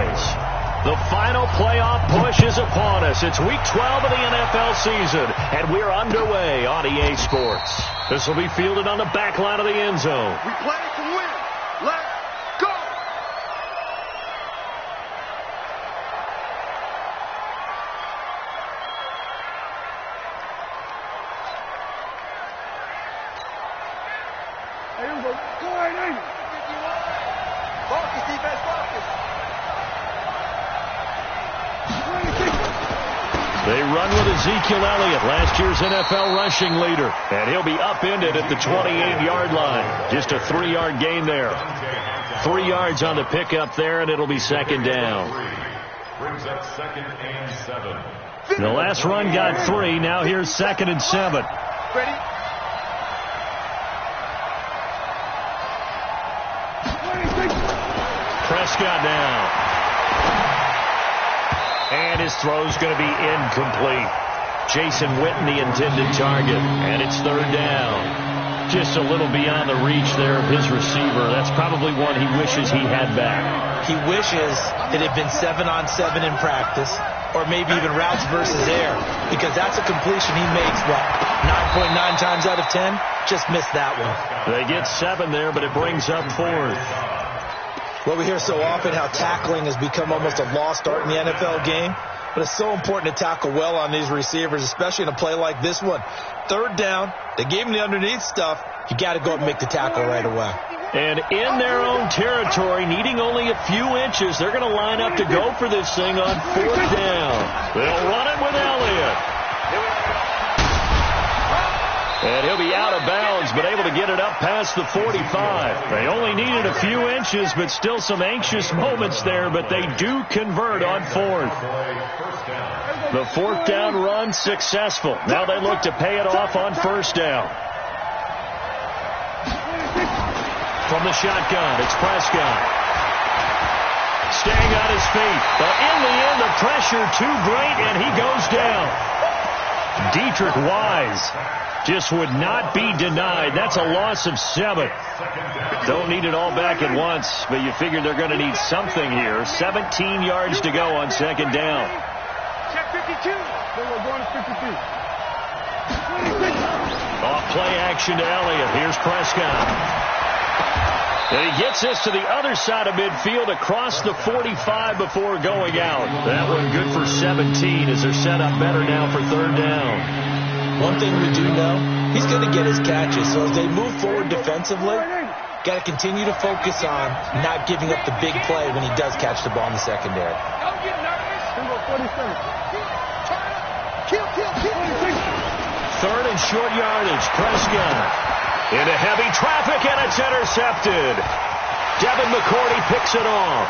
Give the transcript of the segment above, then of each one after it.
Cowboys. The final playoff push is upon us. It's week 12 of the NFL season, and we're underway on EA Sports. This will be fielded on the back line of the end zone. We play to win. Let's go! Hey, here we go. Go right in. Focus, defense, focus. They run with Ezekiel Elliott, last year's NFL rushing leader. And he'll be upended at the 28-yard line. Just a 3-yard gain there. 3 yards on the pickup there, and it'll be second down. Brings up 2nd and 7. The last run got 3. Now here's 2nd and 7. Ready? Prescott now. And his throw's going to be incomplete. Jason Witten, the intended target. And it's 3rd down. Just a little beyond the reach there of his receiver. That's probably one he wishes he had back. He wishes it had been 7-on-7 in practice, or maybe even routes versus air, because that's a completion he makes, 9.9 times out of 10? Just missed that one. They get 7 there, but it brings up 4th. Well, we hear so often how tackling has become almost a lost art in the NFL game, but it's so important to tackle well on these receivers, especially in a play like this one. 3rd down, they gave him the underneath stuff. You got to go up and make the tackle right away. And in their own territory, needing only a few inches, they're going to line up to go for this thing on 4th down. They'll run it with Elliott. And he'll be out of bounds, but able to get it up past the 45. They only needed a few inches, but still some anxious moments there, but they do convert on 4th. The 4th down run successful. Now they look to pay it off on 1st down. From the shotgun, it's Prescott. Staying on his feet, but in the end, the pressure too great, and he goes down. Dietrich Wise just would not be denied. That's a loss of 7. Don't need it all back at once, but you figure they're going to need something here. 17 yards to go on 2nd down. Check 52. Then we're going to 52. Off play action to Elliott. Here's Prescott. And he gets this to the other side of midfield across the 45 before going out. That one good for 17 as they're set up better now for 3rd down. One thing we do know, he's going to get his catches. So as they move forward defensively, got to continue to focus on not giving up the big play when he does catch the ball in the secondary. Don't get nervous. 3rd and short yardage. Prescott into heavy traffic, and it's intercepted. Devin McCourty picks it off.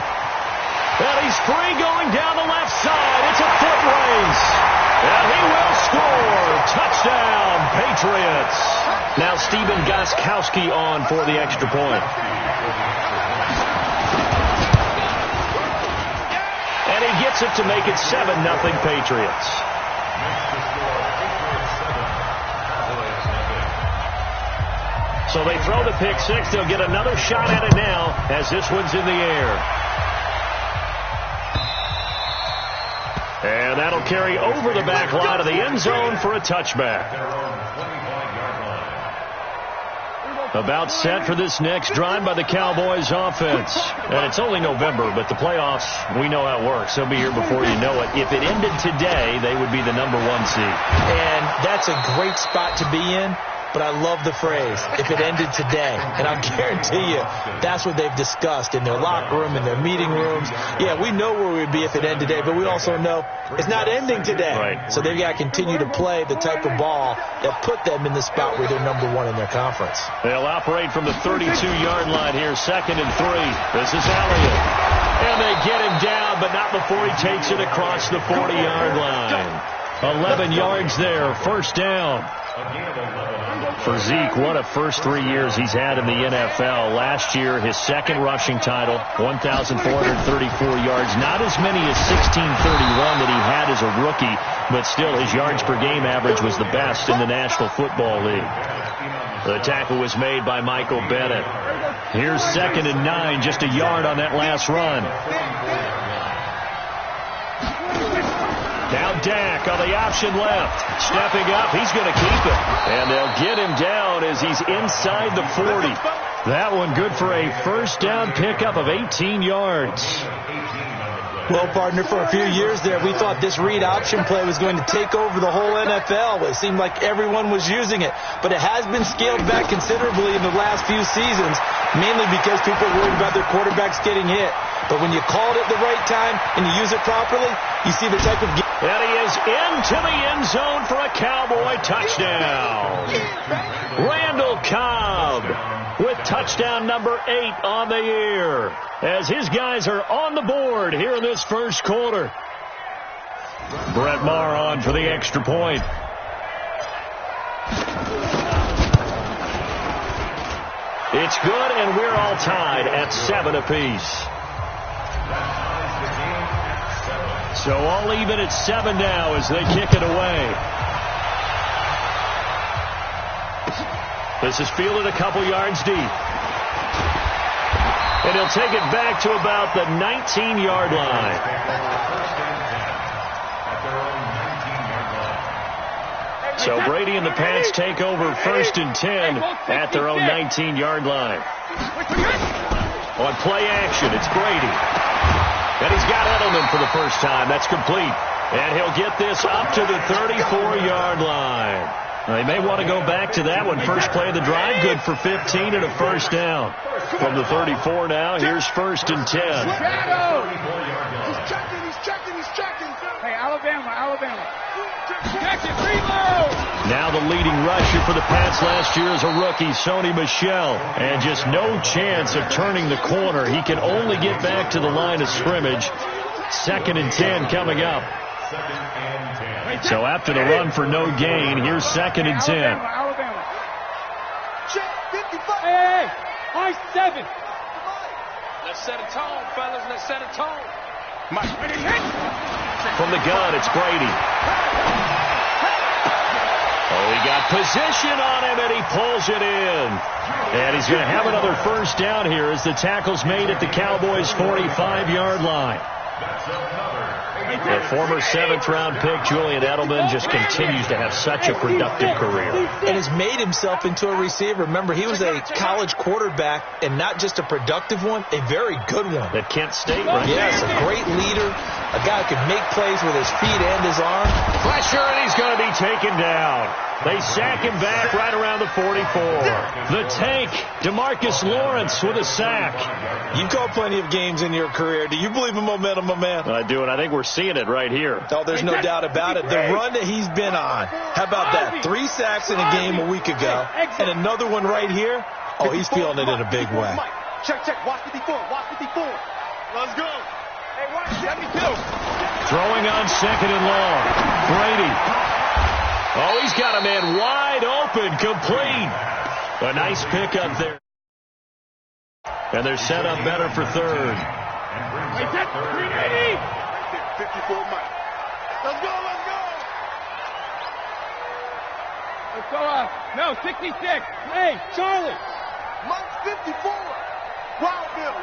And he's free going down the left side. It's a foot race. And he will score. Touchdown, Patriots. Now Stephen Gostkowski on for the extra point. And he gets it to make it 7-0 Patriots. So they throw the pick 6. They'll get another shot at it now as this one's in the air. And that'll carry over the back line of the end zone for a touchback. About set for this next drive by the Cowboys offense. And it's only November, but the playoffs, we know how it works. They'll be here before you know it. If it ended today, they would be the #1 seed. And that's a great spot to be in. But I love the phrase, if it ended today. And I'll guarantee you, that's what they've discussed in their locker room, in their meeting rooms. Yeah, we know where we'd be if it ended today, but we also know it's not ending today. Right. So they've got to continue to play the type of ball that put them in the spot where they're #1 in their conference. They'll operate from the 32-yard line here, 2nd and 3. This is Elliott. And they get him down, but not before he takes it across the 40-yard line. 11 yards there, 1st down. For Zeke, what a first 3 years he's had in the NFL. Last year, his 2nd rushing title, 1,434 yards. Not as many as 1,631 that he had as a rookie, but still his yards per game average was the best in the National Football League. The tackle was made by Michael Bennett. Here's 2nd and 9, just a yard on that last run. Dak on the option left. Stepping up, he's going to keep it. And they'll get him down as he's inside the 40. That one good for a first down pickup of 18 yards. Well, partner, for a few years there, we thought this read option play was going to take over the whole NFL. It seemed like everyone was using it. But it has been scaled back considerably in the last few seasons, mainly because people are worried about their quarterbacks getting hit. But when you call it at the right time and you use it properly, you see the type of game. And he is into the end zone for a Cowboy touchdown. Randall Cobb with touchdown number 8 on the year, as his guys are on the board here in this first quarter. Brett Maher on for the extra point. It's good, and we're all tied at 7 apiece. So all even at 7 now as they kick it away. This is fielded a couple yards deep. And he'll take it back to about the 19-yard line. So Brady and the Pats take over 1st and 10 at their own 19-yard line. On play action, it's Brady. And he's got Edelman for the first time. That's complete. And he'll get this up to the 34-yard line. Now, they may want to go back to that one. First play of the drive, good for 15 and a first down. From the 34 now, here's 1st and 10. He's checking. Hey, Alabama. Check it, reload. Now the leading rusher for the Pats last year is a rookie, Sony Michel. And just no chance of turning the corner. He can only get back to the line of scrimmage. 2nd and 10 coming up. So after the run for no gain, here's 2nd and 10. Alabama. Hey, high 7. Let's set a tone, fellas. Let's set a tone. From the gun, it's Brady. Oh, he got position on him, and he pulls it in. And he's going to have another first down here as the tackle's made at the Cowboys' 45-yard line. The former 7th-round pick, Julian Edelman, just continues to have such a productive career. And has made himself into a receiver. Remember, he was a college quarterback, and not just a productive one, a very good one. At Kent State, right? Yes, a great leader, a guy who can make plays with his feet and his arm. Pressure, and he's going to be taken down. They sack him back right around the 44. The tank, DeMarcus Lawrence with a sack. You've called plenty of games in your career. Do you believe in momentum, my man? I do, and I think we're seeing it right here. Oh, there's no doubt about it. The run that he's been on. How about that? 3 sacks in a game a week ago, and another one right here. Oh, he's feeling it in a big way. Check. Watch the before. Let's go. Hey, watch 72. Throwing on 2nd and long. Brady. Oh, he's got a man wide open, complete. A nice pickup there. And they're set up better for 3rd. Hey, that's 380. 54 Mike. Let's go. Let's go up. No, 66. Hey, Charlie. Mike's 54. Wild Bill.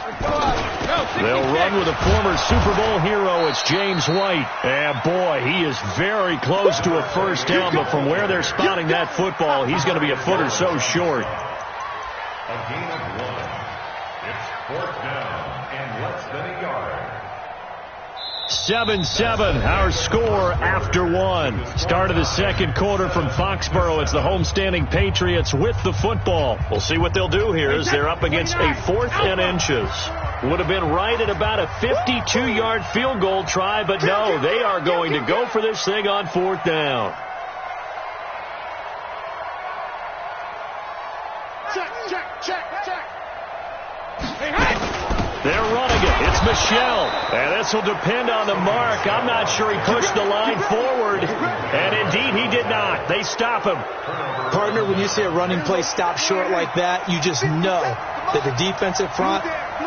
Let's go up. No, 66. They'll run with a former Super Bowl hero. It's James White. And, boy, he is very close to a first down. But from where they're spotting that football, he's going to be a foot or so short. A gain of 1. It's 4th down and less than a yard. 7-7, our score after 1. Start of the second quarter from Foxborough. It's the homestanding Patriots with the football. We'll see what they'll do here as they're up against a 4th and inches. Would have been right at about a 52-yard field goal try, but no, they are going to go for this thing on 4th down. Check. They're running it. It's Michel. And this will depend on the mark. I'm not sure he pushed the line forward. And indeed, he did not. They stop him. Partner, when you see a running play stop short like that, you just know that the defensive front,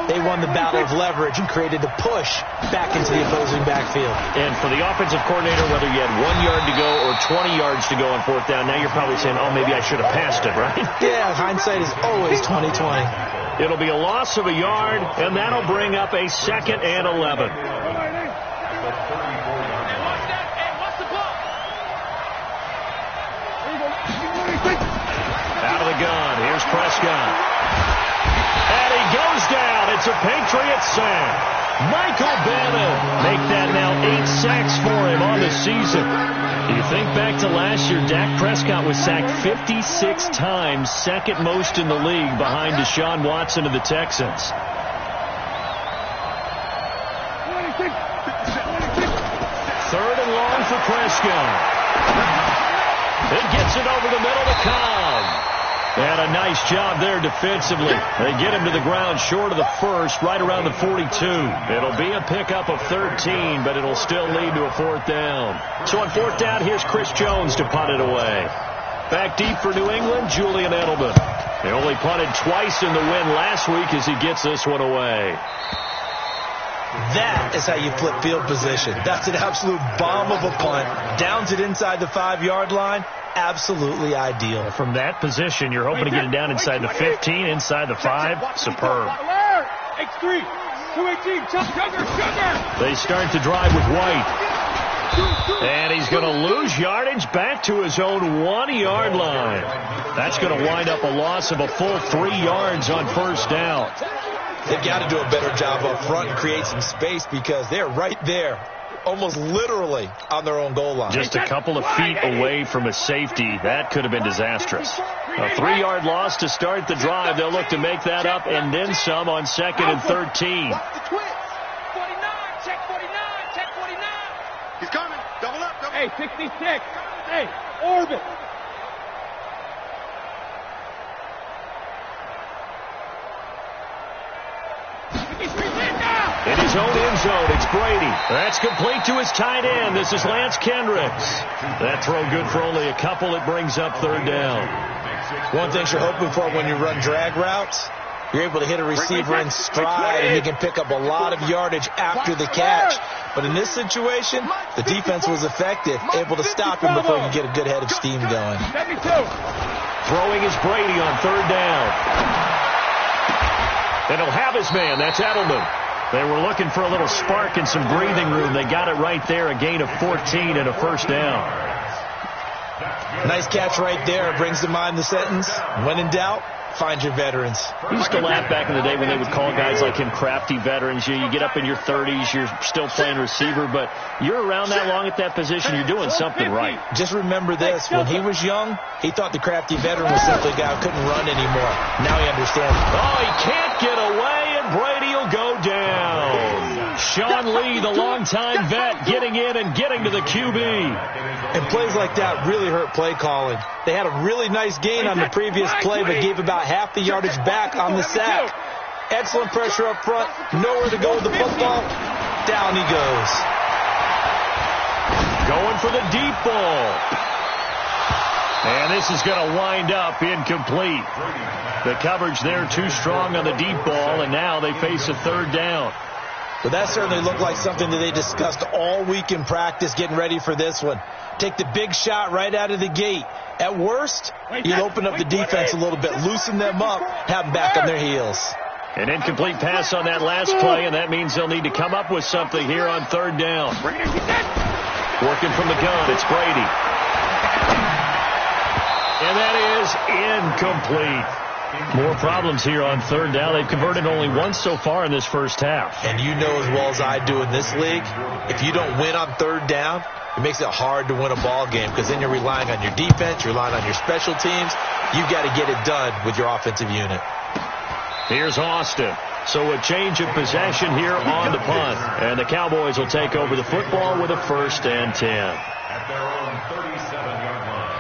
they won the battle of leverage and created the push back into the opposing backfield. And for the offensive coordinator, whether you had 1 yard to go or 20 yards to go on 4th down, now you're probably saying, oh, maybe I should have passed it, right? Yeah, hindsight is always 20/20. It'll be a loss of a yard, and that'll bring up a 2nd and 11. the gun. Here's Prescott. And he goes down. It's a Patriots sack. Michael Bannon make that now 8 sacks for him on the season. You think back to last year, Dak Prescott was sacked 56 times, second most in the league behind Deshaun Watson of the Texans. Third and long for Prescott. It gets it over the middle to Cobb. And a nice job there defensively. They get him to the ground short of the first, right around the 42. It'll be a pickup of 13, but it'll still lead to a fourth down. So on fourth down, here's Chris Jones to punt it away. Back deep for New England, Julian Edelman. They only punted twice in the win last week as he gets this one away. That is how you flip field position. That's an absolute bomb of a punt. Downs it inside the 5-yard line. Absolutely ideal. From that position, you're hoping to get it down inside the 15, inside the 5. Superb. X3, 218, sugar. They start to drive with White. And he's going to lose yardage back to his own 1-yard line. That's going to wind up a loss of a full 3 yards on first down. They've got to do a better job up front and create some space because they're right there, almost literally on their own goal line. Just a couple of feet away from a safety. That could have been disastrous. A 3-yard loss to start the drive. They'll look to make that up and then some on second and 13. 49, check 49, check 49. He's coming. Double up. Hey, 66. Hey, orbit. In his own end zone, it's Brady. That's complete to his tight end. This is Lance Kendricks. That throw good for only a couple. It brings up third down. One thing you're hoping for when you run drag routes, you're able to hit a receiver in stride and you can pick up a lot of yardage after the catch. But in this situation, the defense was effective, able to stop him before he could get a good head of steam going. Throwing is Brady on third down. And he'll have his man. That's Edelman. They were looking for a little spark and some breathing room. They got it right there, a gain of 14 and a first down. Nice catch right there. Brings to mind the sentence, when in doubt, find your veterans. We used to laugh back in the day when they would call guys like him crafty veterans. You get up in your 30s, you're still playing receiver, but you're around that long at that position, you're doing something right. Just remember this, when he was young, he thought the crafty veteran was simply a guy who couldn't run anymore. Now he understands. Oh, he can't get away, and Brady will go down. Sean Lee, the longtime vet, getting in and getting to the QB. And plays like that really hurt play calling. They had a really nice gain on the previous play, but gave about half the yardage back on the sack. Excellent pressure up front. Nowhere to go with the football. Down he goes. Going for the deep ball. And this is going to wind up incomplete. The coverage there too strong on the deep ball, and now they face a third down. But that certainly looked like something that they discussed all week in practice getting ready for this one. Take the big shot right out of the gate. At worst, you'll open up the defense a little bit, loosen them up, have them back on their heels. An incomplete pass on that last play, and that means they'll need to come up with something here on third down. Working from the gun, it's Brady. And that is incomplete. More problems here on third down. They've converted only once so far in this first half. And you know as well as I do in this league, if you don't win on third down, it makes it hard to win a ball game because then you're relying on your defense, you're relying on your special teams. You've got to get it done with your offensive unit. Here's Austin. So a change of possession here on the punt. And the Cowboys will take over the football with a 1st and 10. At their own 37-yard line.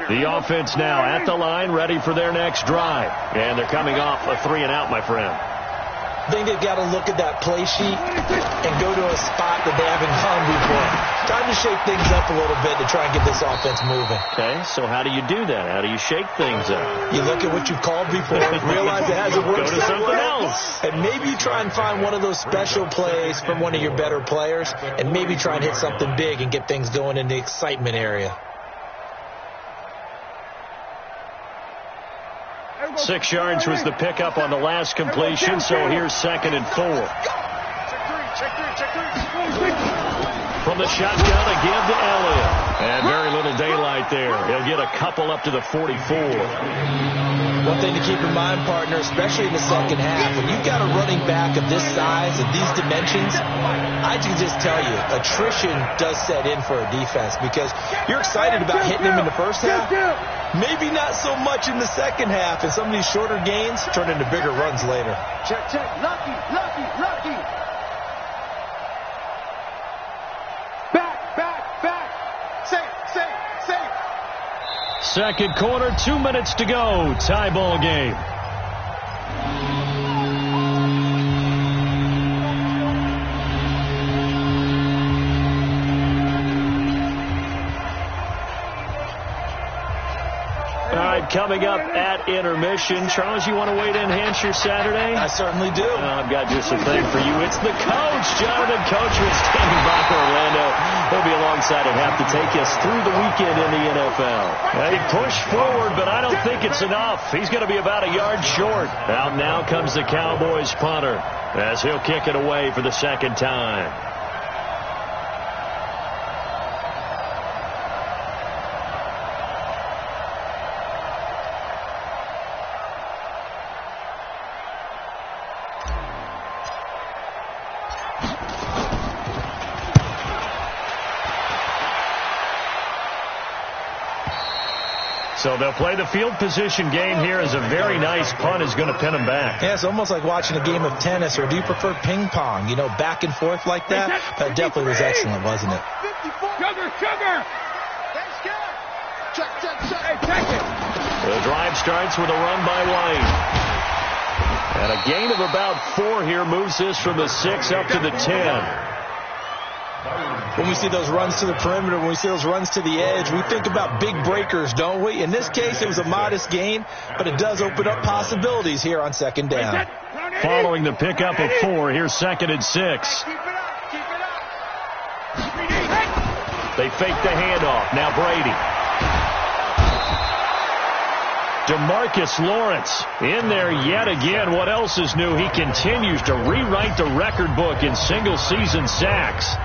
The offense now at the line, ready for their next drive. And they're coming off a 3-and-out, my friend. I think they've got to look at that play sheet and go to a spot that they haven't gone before. Time to shake things up a little bit to try and get this offense moving. Okay, so how do you do that? How do you shake things up? You look at what you've called before, realize it hasn't worked. Go to something else. And maybe you try and find one of those special plays from one of your better players, and maybe try and hit something big and get things going in the excitement area. 6 yards was the pickup on the last completion, so here's 2nd and 4. From the shotgun, a give to Elliott. And very little daylight there. He'll get a couple up to the 44. One thing to keep in mind, partner, especially in the second half, when you've got a running back of this size and these dimensions, I can just tell you, attrition does set in for a defense because you're excited about hitting him in the first half. Maybe not so much in the second half, and some of these shorter gains turn into bigger runs later. Check. Lucky. Back. Safe. Second quarter, 2 minutes to go. Tie ball game. All right, coming up at intermission. Charles, you want to wait to enhance your Saturday? I certainly do. I've got just a thing for you. It's the coach, Jonathan Coachman, standing by for Orlando. He'll be alongside at half to take us through the weekend in the NFL. He pushed forward, but I don't think it's enough. He's going to be about a yard short. Out now comes the Cowboys punter as he'll kick it away for the second time. So they'll play the field position game here as a very nice punt is going to pin them back. Yeah, it's almost like watching a game of tennis, or do you prefer ping pong? You know, back and forth like that? That definitely was excellent, wasn't it? Sugar. Check it. The drive starts with a run by White. And a gain of about 4 here moves this from the 6 up to the 10. When we see those runs to the perimeter, when we see those runs to the edge, we think about big breakers, don't we? In this case, it was a modest gain, but it does open up possibilities here on second down. Following the pickup of 4, here's 2nd and 6. Keep it up. They fake the handoff. Now Brady. DeMarcus Lawrence in there yet again. What else is new? He continues to rewrite the record book in single-season sacks.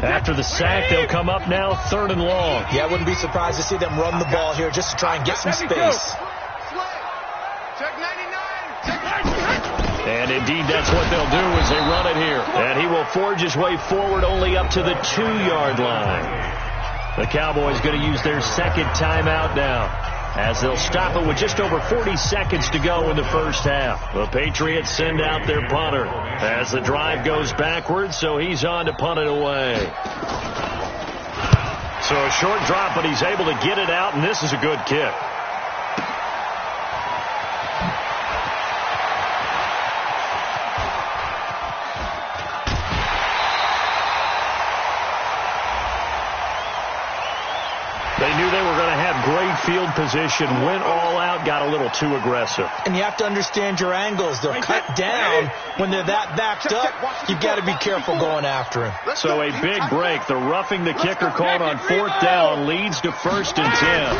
After the sack, they'll come up now 3rd and long. Yeah, I wouldn't be surprised to see them run the ball here just to try and get some space. Check 99. And indeed, that's what they'll do as they run it here. And he will forge his way forward only up to the 2-yard line. The Cowboys going to use their second timeout now, as they'll stop it with just over 40 seconds to go in the first half. The Patriots send out their punter as the drive goes backwards, so he's on to punt it away. So a short drop, but he's able to get it out, and this is a good kick. They knew they were going to have great field position, went all out, got a little too aggressive. And you have to understand your angles. They'll cut down when they're that backed up. You've got to be careful going after him. So a big break. The roughing the kicker called on 4th down leads to 1st and 10.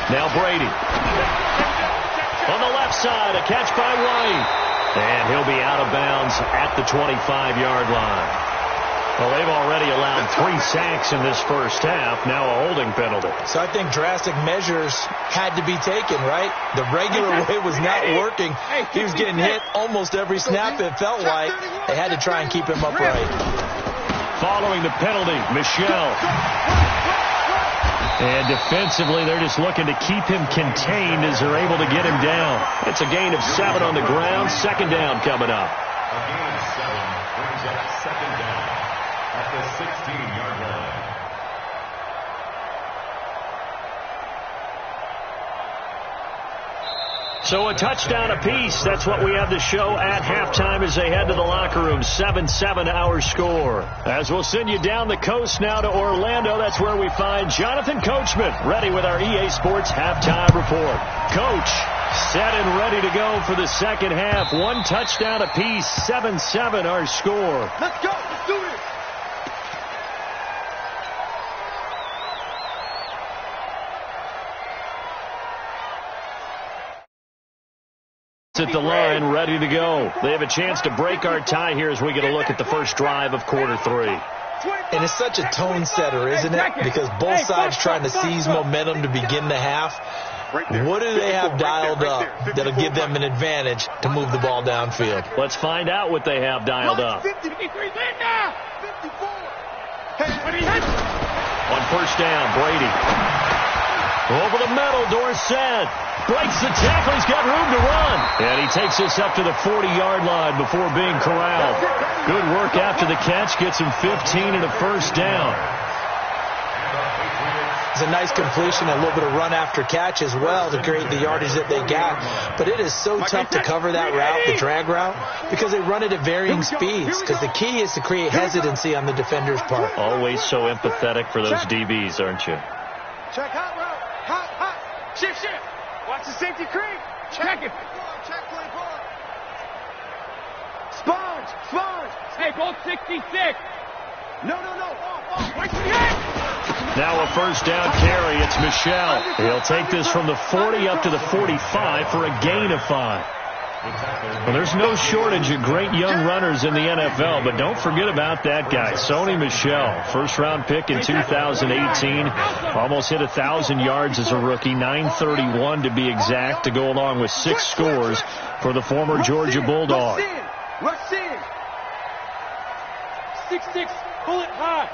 Now Brady. On the left side, a catch by White. And he'll be out of bounds at the 25-yard line. Well, they've already allowed 3 sacks in this first half. Now a holding penalty. So I think drastic measures had to be taken, right? The regular way was not working. He was getting hit almost every snap, it felt like. They had to try and keep him upright. Following the penalty, Michel. And defensively, they're just looking to keep him contained as they're able to get him down. It's a gain of 7 on the ground. Second down coming up. A gain of 7 brings up second down at the 16-yard line. So a touchdown apiece. That's what we have to show at halftime as they head to the locker room. 7-7 our score. As we'll send you down the coast now to Orlando. That's where we find Jonathan Coachman ready with our EA Sports halftime report. Coach, Set and ready to go for the second half. One touchdown apiece, 7-7 our score. Let's go. Let's do this. At the line, ready to go. They have a chance to break our tie here as we get a look at the first drive of quarter 3. And it's such a tone setter, isn't it? Because both sides trying to seize momentum to begin the half. What do they have dialed up that'll give them an advantage to move the ball downfield? Let's find out what they have dialed up. 53, 54. On first down, Brady. Over the middle, Dorsett. Breaks the tackle. He's got room to run. And he takes us up to the 40-yard line before being corralled. Good work after the catch. Gets him 15 and a first down. It's a nice completion, a little bit of run after catch as well to create the yardage that they got. But it is so tough to cover that route, the drag route, because they run it at varying speeds. Because the key is to create hesitancy on the defender's part. Always so empathetic for those DBs, aren't you? Check hot route. Hot. Shift. Watch the safety creep. Check it. Check play ball. Sponge. Hey, ball 66. No. Wait for the end. Now a first down carry. It's Michel. He'll take this from the 40 up to the 45 for a gain of 5. Well, there's no shortage of great young runners in the NFL, but don't forget about that guy, Sony Michel. First-round pick in 2018. Almost hit 1,000 yards as a rookie, 931 to be exact, to go along with 6 scores for the former Georgia Bulldog. Rush in. 6'6", bullet high.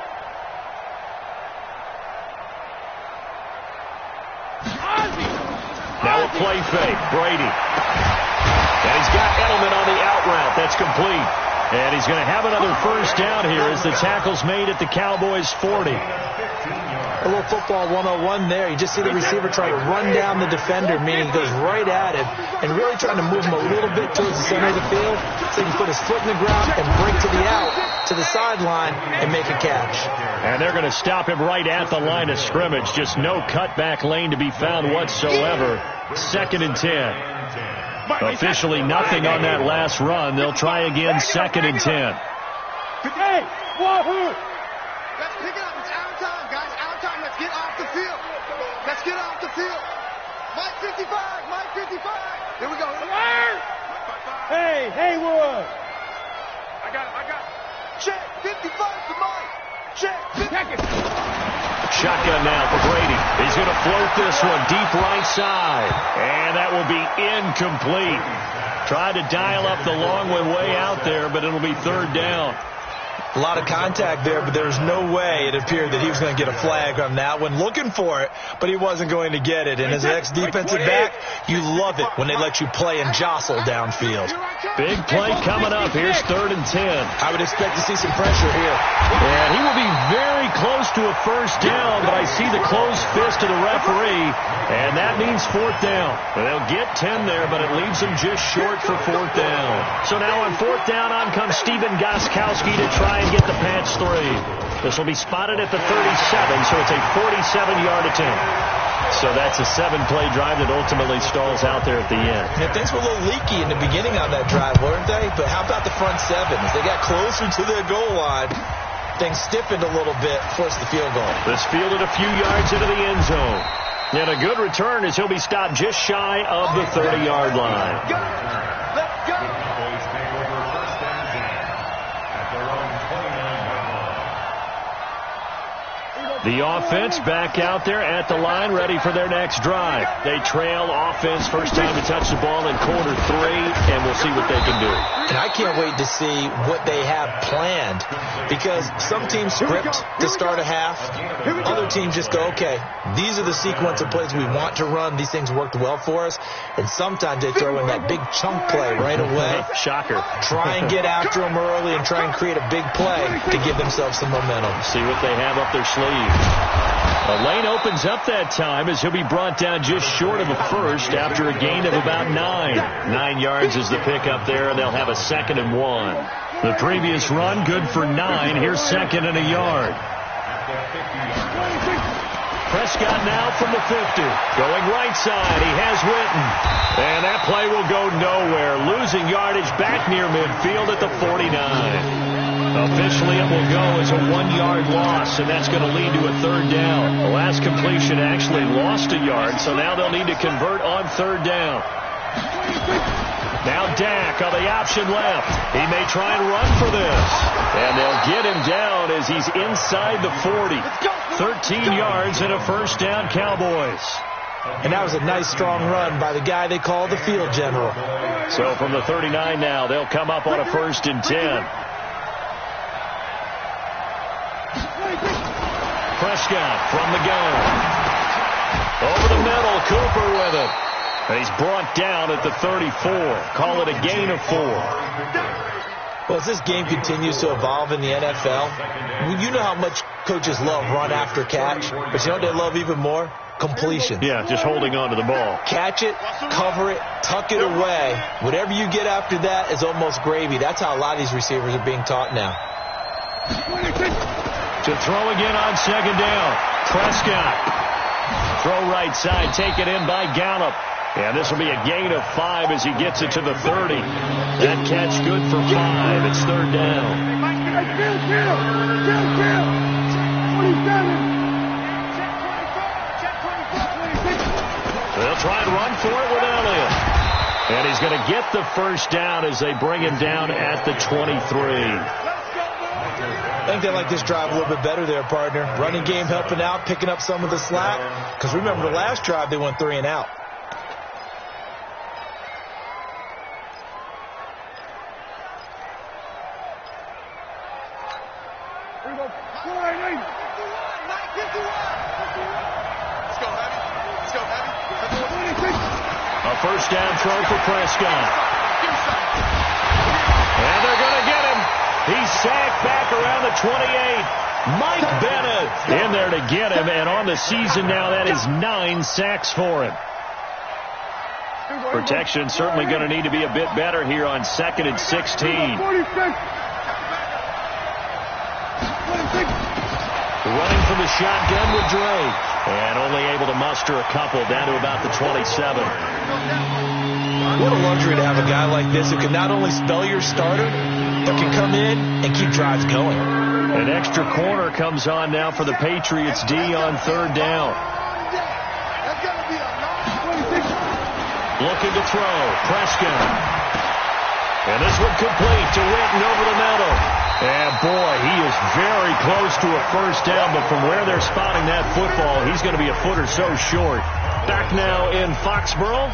Now a play fake, Brady. And he's got Edelman on the out route. That's complete. And he's going to have another first down here as the tackle's made at the Cowboys 40. A little football 101 there. You just see the receiver try to run down the defender, meaning he goes right at him and really trying to move him a little bit towards the center of the field so he can put his foot in the ground and break to the out, to the sideline, and make a catch. And they're going to stop him right at the line of scrimmage. Just no cutback lane to be found whatsoever. 2nd and 10. Officially nothing on that last run. They'll try again, 2nd and 10. Hey, wahoo! Let's pick it up. It's our time, guys. Our time. Let's get off the field. Mike 55. Here we go. Hey, Haywood. I got him. Check. 55 to Mike. Check. Shotgun now for Brady. He's going to float this one deep right side. And that will be incomplete. Tried to dial up the long one way out there, but it'll be 3rd down. A lot of contact there, but there was no way it appeared that he was going to get a flag on that one. Looking for it, but he wasn't going to get it. And as an ex-defensive back, you love it when they let you play and jostle downfield. Big play coming up. Here's 3rd and 10. I would expect to see some pressure here. And he will be very close to a first down, but I see the closed fist of the referee, and that means 4th down. They'll get 10 there, but it leaves them just short for 4th down. So now on 4th down, on comes Steven Gostkowski to try and get the patch 3. This will be spotted at the 37, so it's a 47-yard attempt. So that's a 7-play drive that ultimately stalls out there at the end. Yeah, things were a little leaky in the beginning on that drive, weren't they? But how about the front 7? As they got closer to their goal line, things stiffened a little bit, forced the field goal. This fielded a few yards into the end zone. And a good return as he'll be stopped just shy of the 30-yard line. Let's go. The offense back out there at the line, ready for their next drive. They trail offense, first time to touch the ball in quarter 3, and we'll see what they can do. And I can't wait to see what they have planned, because some teams script to start a half. Other teams just go, okay, these are the sequence of plays we want to run. These things worked well for us. And sometimes they throw in that big chunk play right away. Shocker. Try and get after them early and try and create a big play to give themselves some momentum. See what they have up their sleeve. A lane opens up that time as he'll be brought down just short of a first after a gain of about 9. 9 yards is the pickup there, and they'll have a 2nd and 1. The previous run, good for 9. Here's 2nd and a yard. Prescott now from the 50. Going right side. He has Witten. And that play will go nowhere. Losing yardage back near midfield at the 49. Officially, it will go as a 1-yard loss, and that's going to lead to a 3rd down. The last completion actually lost a yard, so now they'll need to convert on 3rd down. Now Dak on the option left. He may try and run for this. And they'll get him down as he's inside the 40. 13 yards and a 1st down, Cowboys. And that was a nice, strong run by the guy they call the field general. So from the 39 now, they'll come up on a 1st and 10. Prescott from the gun. Over the middle, Cooper with it. And he's brought down at the 34. Call it a gain of 4. Well, as this game continues to evolve in the NFL, you know how much coaches love run after catch, but you know what they love even more? Completion. Yeah, just holding on to the ball. Catch it, cover it, tuck it away. Whatever you get after that is almost gravy. That's how a lot of these receivers are being taught now. To throw again on 2nd down. Prescott. Throw right side, taken in by Gallup. And this will be a gain of 5 as he gets it to the 30. That catch good for 5. It's 3rd down. They'll try and run for it with Elliott. And he's going to get the 1st down as they bring him down at the 23. I think they like this drive a little bit better there, partner. Running game helping out, picking up some of the slack. Because remember, the last drive they went 3 and out. A 1st down throw for Prescott. And they're going to get him. He's sacked back around the 28. Mike Bennett in there to get him. And on the season now, that is 9 sacks for him. Protection certainly going to need to be a bit better here on 2nd and 16. Running from the shotgun with Drake. And only able to muster a couple down to about the 27. What a luxury to have a guy like this who can not only spell your starter, but can come in and keep drives going. An extra corner comes on now for the Patriots D on 3rd down. Looking to throw. Prescott. And this one complete to Witten over the middle. And boy, he is very close to a 1st down, but from where they're spotting that football, he's going to be a foot or so short. Back now in Foxborough.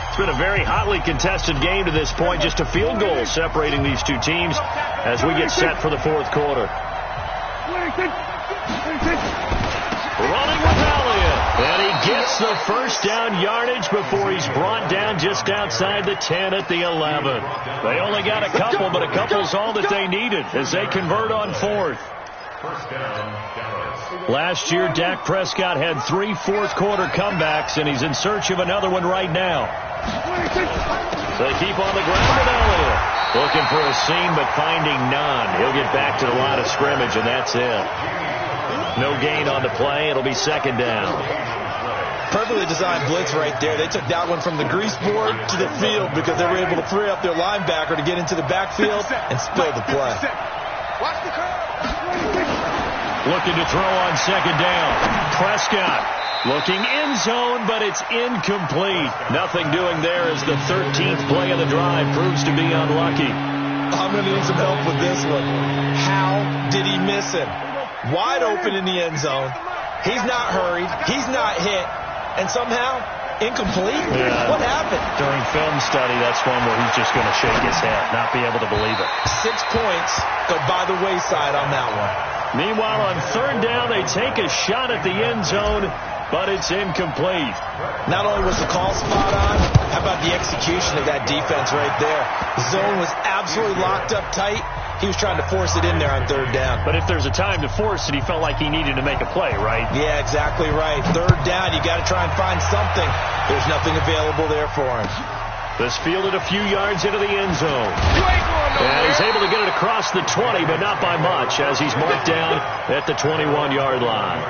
It's been a very hotly contested game to this point. Just a field goal separating these two teams as we get set for the 4th quarter. Running with Elliott. And he gets the 1st down yardage before he's brought down just outside the 10 at the 11. They only got a couple, but a couple's all that they needed as they convert on 4th. Last year, Dak Prescott had 3 4th-quarter comebacks, and he's in search of another one right now. They keep on the ground with Elliott. Looking for a seam, but finding none. He'll get back to the line of scrimmage, and that's it. No gain on the play. It'll be 2nd down. Perfectly designed blitz right there. They took that one from the grease board to the field because they were able to free up their linebacker to get into the backfield and spill the play. Looking to throw on 2nd down. Prescott looking end zone, but it's incomplete. Nothing doing there as the 13th play of the drive proves to be unlucky. I'm going to need some help with this one. How did he miss him? Wide open in the end zone. He's not hurried. He's not hit. And somehow, incomplete? Yeah. What happened? During film study, that's one where he's just going to shake his head, not be able to believe it. 6 points go by the wayside on that one. Meanwhile, on 3rd down, they take a shot at the end zone, but it's incomplete. Not only was the call spot on, how about the execution of that defense right there? The zone was absolutely locked up tight. He was trying to force it in there on 3rd down. But if there's a time to force it, he felt like he needed to make a play, right? Yeah, exactly right. 3rd down, you got to try and find something. There's nothing available there for him. This fielded a few yards into the end zone. And he's able to get it across the 20, but not by much, as he's marked down at the 21-yard line.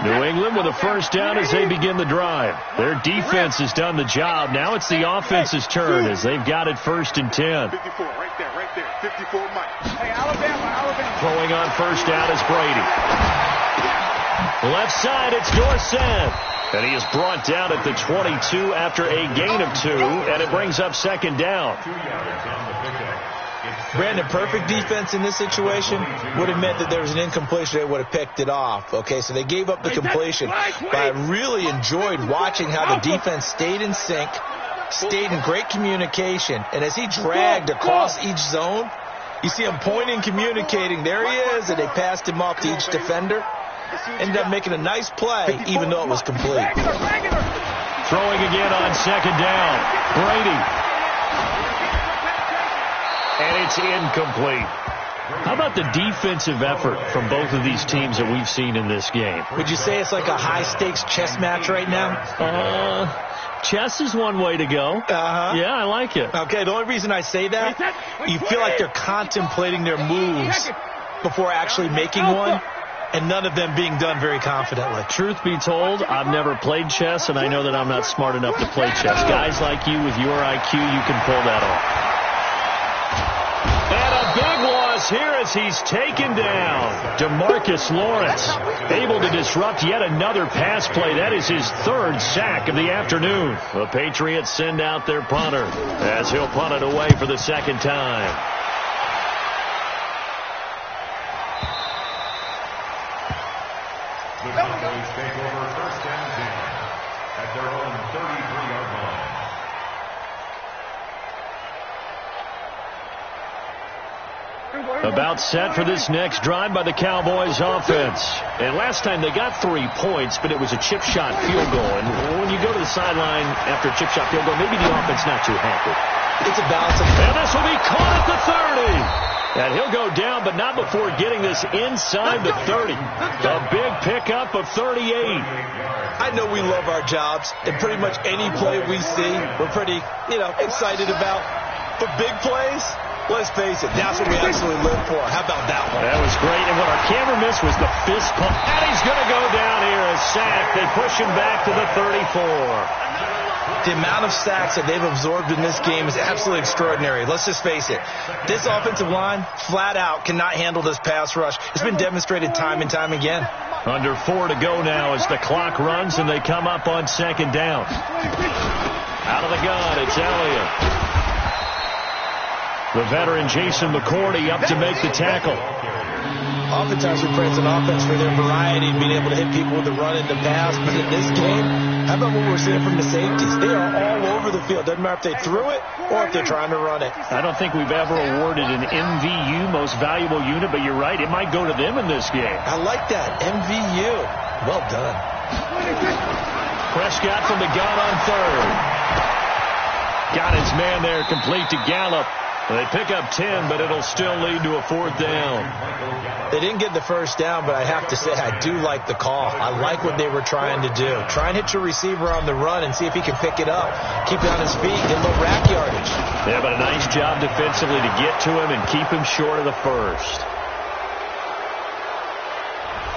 New England with a first down as they begin the drive. Their defense has done the job. Now it's the offense's turn as they've got it 1st and 10. 54, right there. 54, Mike. Hey, Alabama. Throwing on first down is Brady. Left side, it's Dorsett. And he is brought down at the 22 after a gain of 2, and it brings up 2nd down. Brandon, perfect defense in this situation would have meant that there was an incompletion. They would have picked it off. Okay, so they gave up the completion. But I really enjoyed watching how the defense stayed in sync, stayed in great communication. And as he dragged across each zone, you see him pointing, communicating. There he is, and they passed him off to each defender. Ended up making a nice play, even though it was complete. Throwing again on 2nd down. Brady. And it's incomplete. How about the defensive effort from both of these teams that we've seen in this game? Would you say it's like a high-stakes chess match right now? Chess is one way to go. Yeah, I like it. Okay, the only reason I say that, you feel like they're contemplating their moves before actually making one, and none of them being done very confidently. Truth be told, I've never played chess, and I know that I'm not smart enough to play chess. Guys like you with your IQ, you can pull that off. And a big loss here as he's taken down. DeMarcus Lawrence able to disrupt yet another pass play. That is his 3rd sack of the afternoon. The Patriots send out their punter as he'll punt it away for the 2nd time. The Cowboys take over 1st and 10 at their own 33-yard line. About set for this next drive by the Cowboys offense. And last time they got 3 points, but it was a chip shot field goal. And when you go to the sideline after a chip shot field goal, maybe the offense not too happy. It's a balance of... And this will be caught at the 30. And he'll go down, but not before getting this inside the 30. A big pickup of 38. I know we love our jobs, and pretty much any play we see, we're pretty, excited about. But big plays, let's face it, that's what we absolutely live for. How about that one? That was great, and what our camera missed was the fist pump. And he's going to go down here, a sack. They push him back to the 34. The amount of sacks that they've absorbed in this game is absolutely extraordinary. Let's just face it. This offensive line, flat out, cannot handle this pass rush. It's been demonstrated time and time again. Under 4 to go now as the clock runs and they come up on 2nd down. Out of the gun, it's Elliott. The veteran Jason McCourty up to make the tackle. Oftentimes we praise an offense for their variety and being able to hit people with the run and the pass. But in this game, how about what we're seeing from the safeties? They are all over the field. Doesn't matter if they threw it or if they're trying to run it. I don't think we've ever awarded an MVU, most valuable unit, but you're right. It might go to them in this game. I like that. MVU. Well done. Prescott from the gun on 3rd. Got his man there, complete to Gallup. They pick up 10, but it'll still lead to a 4th down. They didn't get the first down, but I have to say I do like the call. I like what they were trying to do. Try and hit your receiver on the run and see if he can pick it up. Keep it on his feet, get a little rack yardage. Yeah, but a nice job defensively to get to him and keep him short of the first.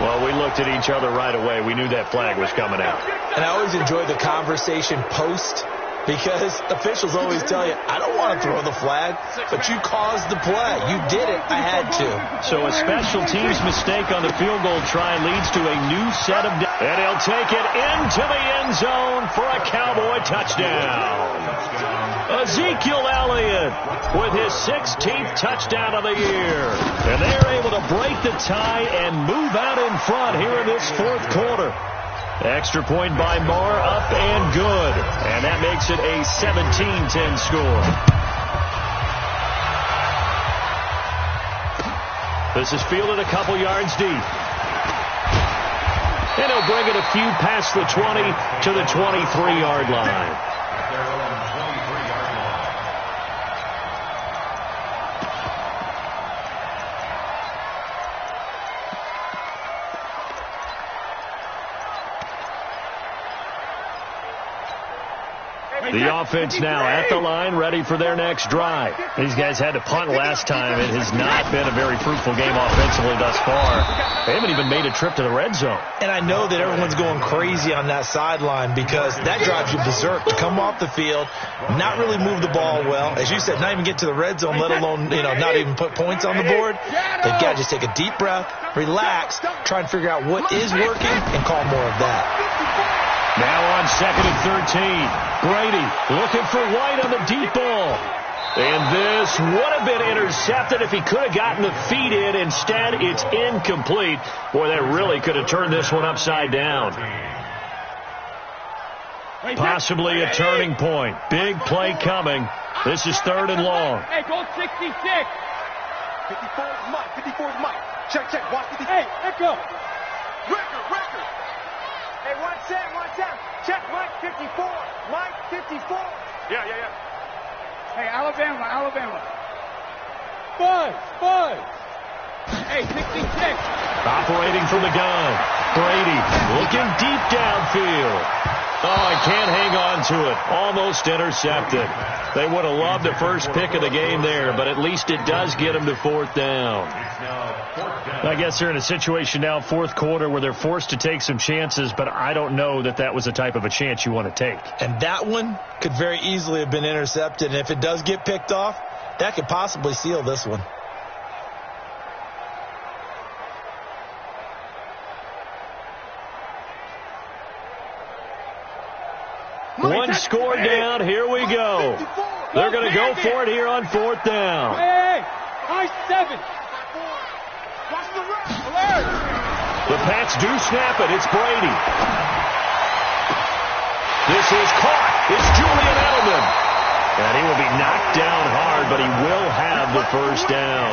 Well, we looked at each other right away. We knew that flag was coming out. And I always enjoy the conversation post, because officials always tell you, I don't want to throw the flag, but you caused the play. You did it. I had to. So a special teams mistake on the field goal try leads to a new set of... And he'll take it into the end zone for a Cowboy touchdown. Ezekiel Elliott with his 16th touchdown of the year. And they're able to break the tie and move out in front here in this 4th quarter. Extra point by Marr, up and good. And that makes it a 17-10 score. This is fielded a couple yards deep. And he'll bring it a few past the 20 to the 23-yard line. The offense now at the line, ready for their next drive. These guys had to punt last time. It has not been a very fruitful game offensively thus far. They haven't even made a trip to the red zone. And I know that everyone's going crazy on that sideline because that drives you berserk to come off the field, not really move the ball well. As you said, not even get to the red zone, let alone, not even put points on the board. They've got to just take a deep breath, relax, try and figure out what is working, and call more of that. Now on 2nd and 13. Brady looking for White on the deep ball. And this would have been intercepted if he could have gotten the feet in. Instead, it's incomplete. Boy, that really could have turned this one upside down. Possibly a turning point. Big play coming. This is 3rd and long. Hey, go 66. 54 is Mike. 54 is Mike. Check. Watch 54. Hey, let go. Record. Hey, watch out. Check Mike 54. Mike 54. Yeah. Hey, Alabama. Buzz. Hey, 66. Operating from the gun. Brady looking deep downfield. Oh, I can't hang on to it. Almost intercepted. They would have loved the first pick of the game there, but at least it does get them to 4th down. I guess they're in a situation now, 4th quarter, where they're forced to take some chances, but I don't know that was the type of a chance you want to take. And that one could very easily have been intercepted, and if it does get picked off, that could possibly seal this one. One score down. Here we go. They're going to go for it here on 4th down. Hey, high 7. Watch the run. Alert. The Pats do snap it. It's Brady. This is caught. It's Julian Edelman. And he will be knocked down hard, but he will have the first down.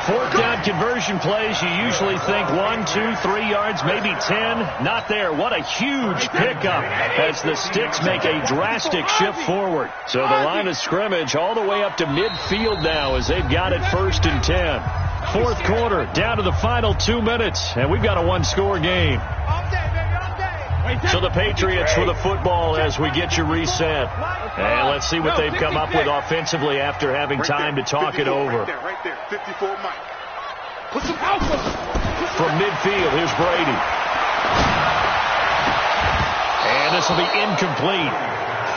4th down conversion plays, you usually think 1, 2, 3 yards, maybe 10. Not there. What a huge pickup as the Sticks make a drastic shift forward. So the line of scrimmage all the way up to midfield now as they've got it 1st and 10. 4th quarter, down to the final 2 minutes, and we've got a one-score game. So the Patriots with the football as we get you reset. And let's see what they've come up with offensively after having time to talk it over. Right there, 54 Mike. Put some alpha. From midfield, here's Brady. And this will be incomplete.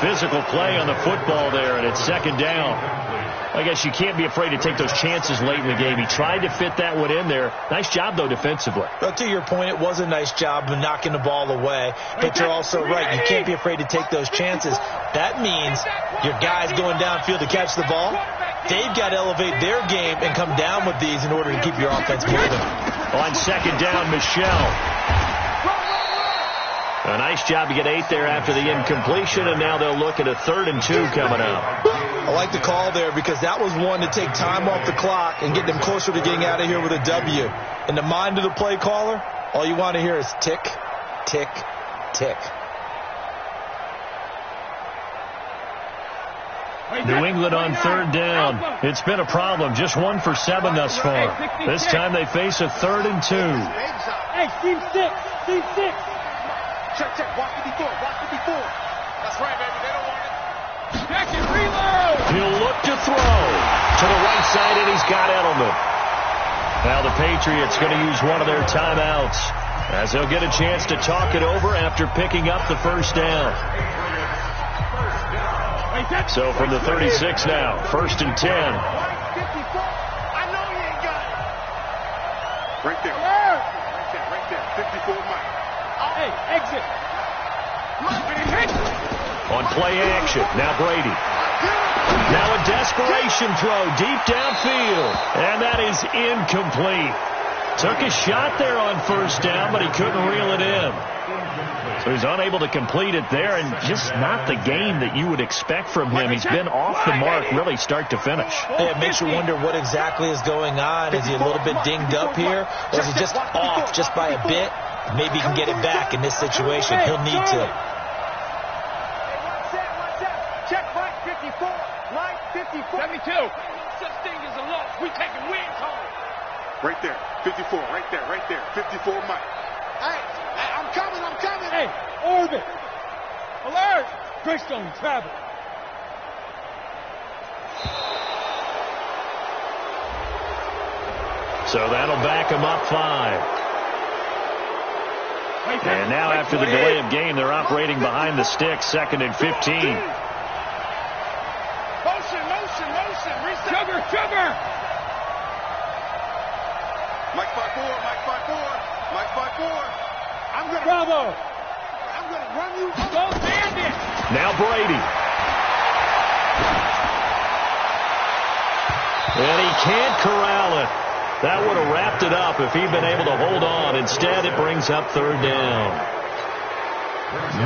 Physical play on the football there, and it's 2nd down. I guess you can't be afraid to take those chances late in the game. He tried to fit that one in there. Nice job, though, defensively. But to your point, it was a nice job of knocking the ball away. But you're also right. You can't be afraid to take those chances. That means your guys going downfield to catch the ball, they've got to elevate their game and come down with these in order to keep your offense moving. On 2nd down, Michelle. A nice job to get 8 there after the incompletion, and now they'll look at a 3rd and 2 coming up. I like the call there because that was one to take time off the clock and get them closer to getting out of here with a W. In the mind of the play caller, all you want to hear is tick, tick, tick. New England on 3rd down. It's been a problem. Just 1 for 7 thus far. This time they face a 3rd and 2. Hey, team 6. Check. Watch 54. That's right, baby. They don't want it. Check it. Reload. He'll look to throw to the right side, and he's got Edelman. Now the Patriots going to use one of their timeouts as they'll get a chance to talk it over after picking up the 1st down. So from the 36 now, 1st and 10. I know you ain't got it. Right there. 54 Mike. Hey, exit. On play action, now Brady. Now a desperation throw deep downfield, and that is incomplete. Took a shot there on 1st down, but he couldn't reel it in. So he's unable to complete it there, and just not the game that you would expect from him. He's been off the mark really start to finish. Yeah, it makes you wonder what exactly is going on. Is he a little bit dinged up here, or is he just off just by a bit? Maybe he can get it back in this situation. He'll need to. Check Mike 54. Mike 54. 72. Such thing as a loss. We taking wins home. Right there. 54. Right there. 54 Mike. Hey, I'm coming. Hey, orbit. Alert. Greystone, travel. So that'll back them up 5. And now after the delay of game, they're operating behind the sticks, 2nd and 15. Motion. Sugar. Mike 5-4. I'm going to run you. Go bandit. Now Brady. And he can't corral it. That would have wrapped it up if he'd been able to hold on. Instead, it brings up 3rd down.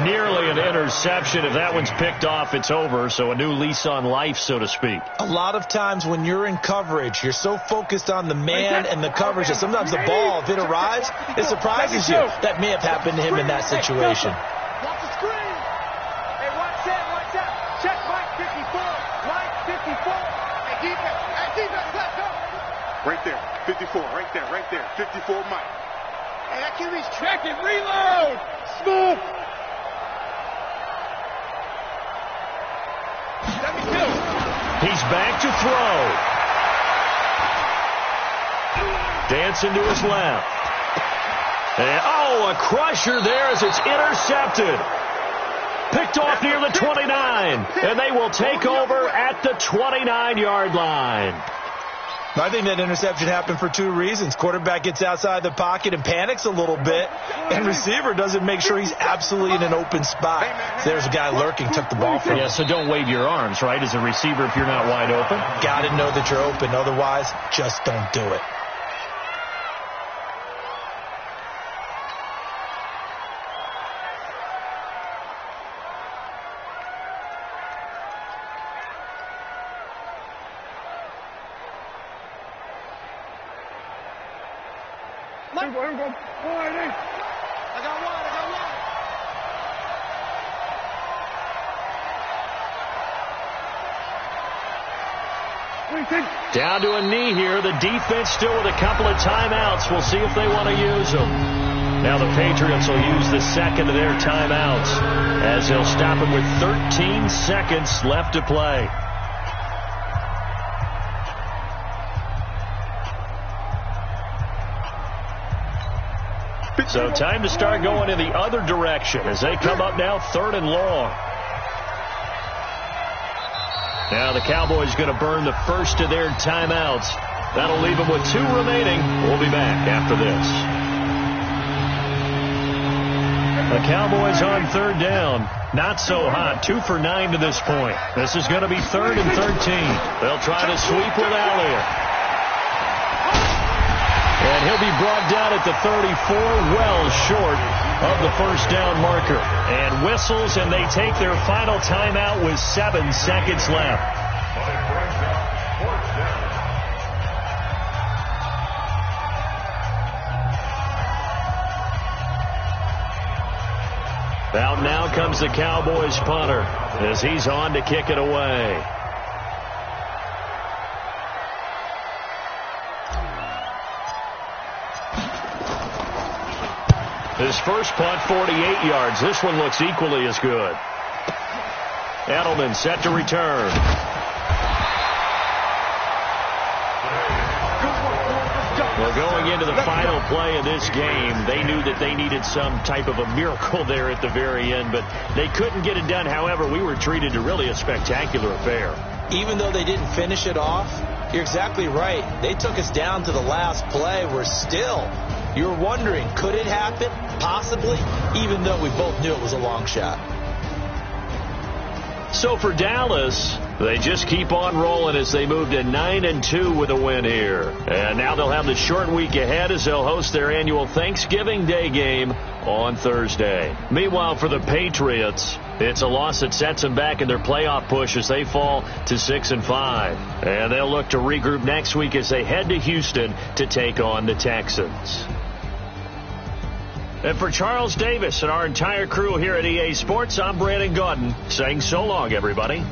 Nearly an interception. If that one's picked off, it's over. So a new lease on life, so to speak. A lot of times when you're in coverage, you're so focused on the man and the coverage that sometimes the ball, if it arrives, it surprises you. That may have happened to him in that situation. Watch the screen. Hey, watch that. Check Mike 54. Mike 54. Hey, defense, let's go. Right there, 54, right there, 54, Mike. Hey, that QB's check it, reload! Smooth! 72. He's back to throw. Dancing to his left. And, a crusher there as it's intercepted. Picked off near the 29, and they will take over at the 29-yard line. I think that interception happened for 2 reasons. Quarterback gets outside the pocket and panics a little bit, and receiver doesn't make sure he's absolutely in an open spot. So there's a guy lurking, took the ball from him. Yeah, so don't wave your arms, right, as a receiver if you're not wide open. Got to know that you're open. Otherwise, just don't do it. I got one. Down to a knee here. The defense still with a couple of timeouts. We'll see if they want to use them. Now the Patriots will use the second of their timeouts as they'll stop him with 13 seconds left to play. So time to start going in the other direction as they come up now 3rd and long. Now the Cowboys going to burn the first of their timeouts. That'll leave them with 2 remaining. We'll be back after this. The Cowboys on 3rd down. Not so hot. 2 for 9 to this point. This is going to be 3rd and 13. They'll try to sweep with Elliott. And he'll be brought down at the 34, well short of the first down marker. And whistles, and they take their final timeout with 7 seconds left. Out now comes the Cowboys punter as he's on to kick it away. His first punt, 48 yards. This one looks equally as good. Edelman set to return. Well, going into the final play of this game, they knew that they needed some type of a miracle there at the very end, but they couldn't get it done. However, we were treated to really a spectacular affair. Even though they didn't finish it off, you're exactly right. They took us down to the last play. We're still, you're wondering, could it happen? Possibly, even though we both knew it was a long shot. So for Dallas, they just keep on rolling as they move to 9-2 with a win here. And now they'll have the short week ahead as they'll host their annual Thanksgiving Day game on Thursday. Meanwhile, for the Patriots, it's a loss that sets them back in their playoff push as they fall to 6-5. And they'll look to regroup next week as they head to Houston to take on the Texans. And for Charles Davis and our entire crew here at EA Sports, I'm Brandon Gaudin saying so long, everybody.